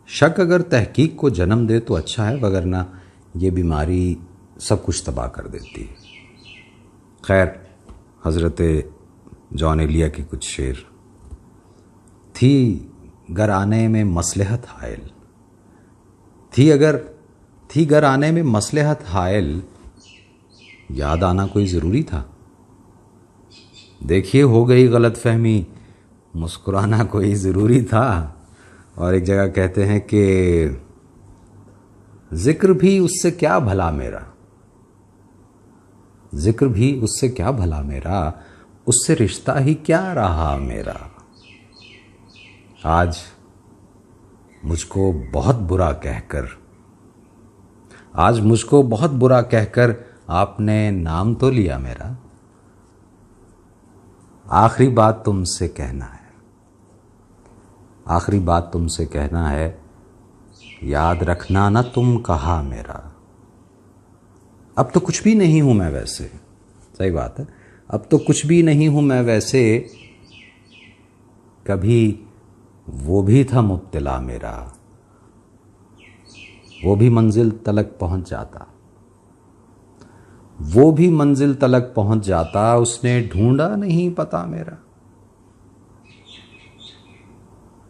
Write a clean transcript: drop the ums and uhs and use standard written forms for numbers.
शक अगर तहकीक को जन्म दे तो अच्छा है, वगरना ये बीमारी सब कुछ तबाह कर देती है। खैर, हज़रत जॉन एलिया की कुछ शेर थी गर आने में मसलहत हायल, थी गर आने में मसलहत हायल, याद आना कोई ज़रूरी था। देखिए हो गई गलत फहमी, मुस्कुराना कोई ज़रूरी था। और एक जगह कहते हैं कि जिक्र भी उससे क्या भला मेरा, जिक्र भी उससे क्या भला मेरा, उससे रिश्ता ही क्या रहा मेरा। आज मुझको बहुत बुरा कहकर, आज मुझको बहुत बुरा कहकर आपने नाम तो लिया मेरा। आखिरी बात तुमसे कहना है, आखिरी बात तुमसे कहना है, याद रखना ना तुम कहा मेरा। अब तो कुछ भी नहीं हूं मैं वैसे, सही बात है, अब तो कुछ भी नहीं हूं मैं वैसे, कभी वो भी था मुब्तला मेरा। वो भी मंजिल तलक पहुंच जाता, वो भी मंजिल तलक पहुंच जाता, उसने ढूंढा नहीं पता मेरा।